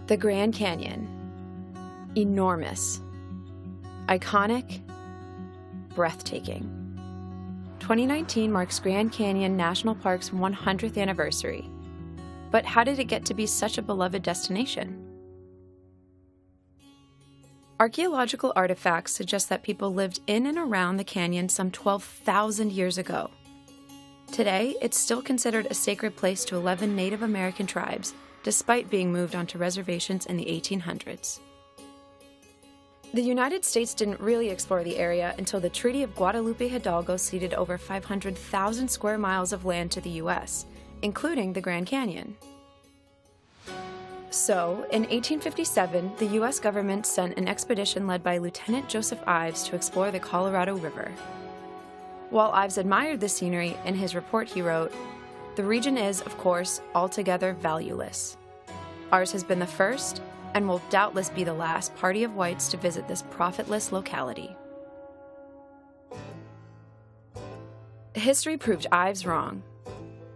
The Grand Canyon. Enormous. Iconic. Breathtaking. 2019 marks Grand Canyon National Park's 100th anniversary. But how did it get to be such a beloved destination? Archaeological artifacts suggest that people lived in and around the canyon some 12,000 years ago. Today, it's still considered a sacred place to 11 Native American tribes, despite being moved onto reservations in the 1800s. The United States didn't really explore the area until the Treaty of Guadalupe Hidalgo ceded over 500,000 square miles of land to the U.S., including the Grand Canyon. So, in 1857, the U.S. government sent an expedition led by Lieutenant Joseph Ives to explore the Colorado River. While Ives admired the scenery, in his report he wrote, "The region is, of course, altogether valueless. Ours has been the first, and will doubtless be the last party of whites to visit this profitless locality." History proved Ives wrong.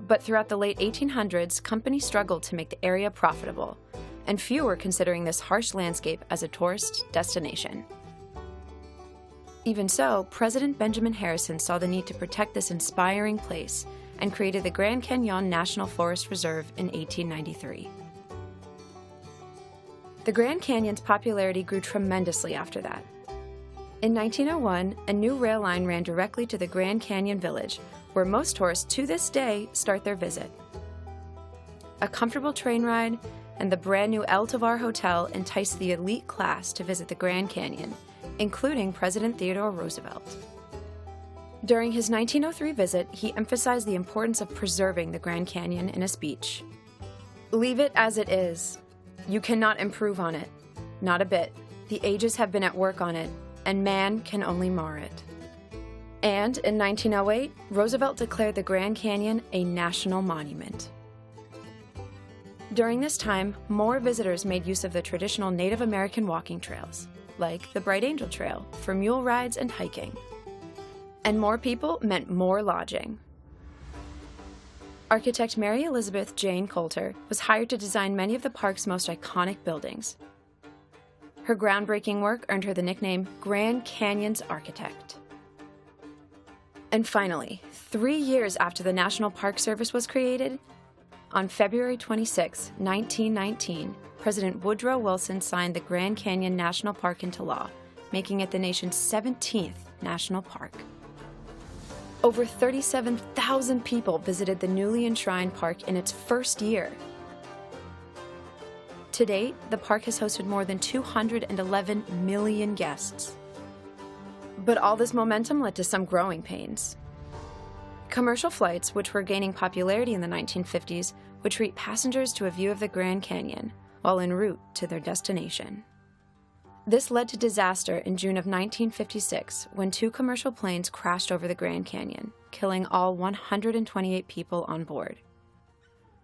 But throughout the late 1800s, companies struggled to make the area profitable, and few were considering this harsh landscape as a tourist destination. Even so, President Benjamin Harrison saw the need to protect this inspiring place and created the Grand Canyon National Forest Reserve in 1893. The Grand Canyon's popularity grew tremendously after that. In 1901, a new rail line ran directly to the Grand Canyon Village, where most tourists to this day start their visit. A comfortable train ride and the brand new El Tovar Hotel enticed the elite class to visit the Grand Canyon, including President Theodore Roosevelt. During his 1903 visit, he emphasized the importance of preserving the Grand Canyon in a speech. "Leave it as it is. You cannot improve on it. Not a bit. The ages have been at work on it, and man can only mar it." And in 1908, Roosevelt declared the Grand Canyon a national monument. During this time, more visitors made use of the traditional Native American walking trails, like the Bright Angel Trail, for mule rides and hiking. And more people meant more lodging. Architect Mary Elizabeth Jane Coulter was hired to design many of the park's most iconic buildings. Her groundbreaking work earned her the nickname Grand Canyon's Architect. And finally, 3 years after the National Park Service was created, on February 26, 1919, President Woodrow Wilson signed the Grand Canyon National Park into law, making it the nation's 17th national park. Over 37,000 people visited the newly enshrined park in its first year. To date, the park has hosted more than 211 million guests. But all this momentum led to some growing pains. Commercial flights, which were gaining popularity in the 1950s, would treat passengers to a view of the Grand Canyon while en route to their destination. This led to disaster in June of 1956 when 2 commercial planes crashed over the Grand Canyon, killing all 128 people on board.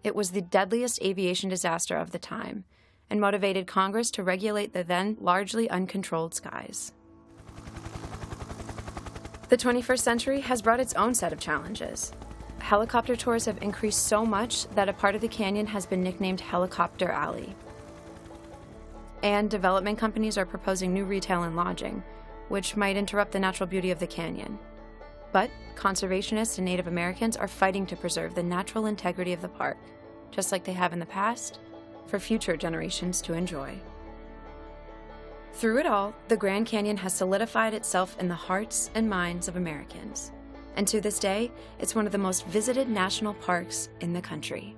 It was the deadliest aviation disaster of the time and motivated Congress to regulate the then largely uncontrolled skies. The 21st century has brought its own set of challenges. Helicopter tours have increased so much that a part of the canyon has been nicknamed Helicopter Alley. And development companies are proposing new retail and lodging, which might interrupt the natural beauty of the canyon. But conservationists and Native Americans are fighting to preserve the natural integrity of the park, just like they have in the past, for future generations to enjoy. Through it all, the Grand Canyon has solidified itself in the hearts and minds of Americans. And to this day, it's one of the most visited national parks in the country.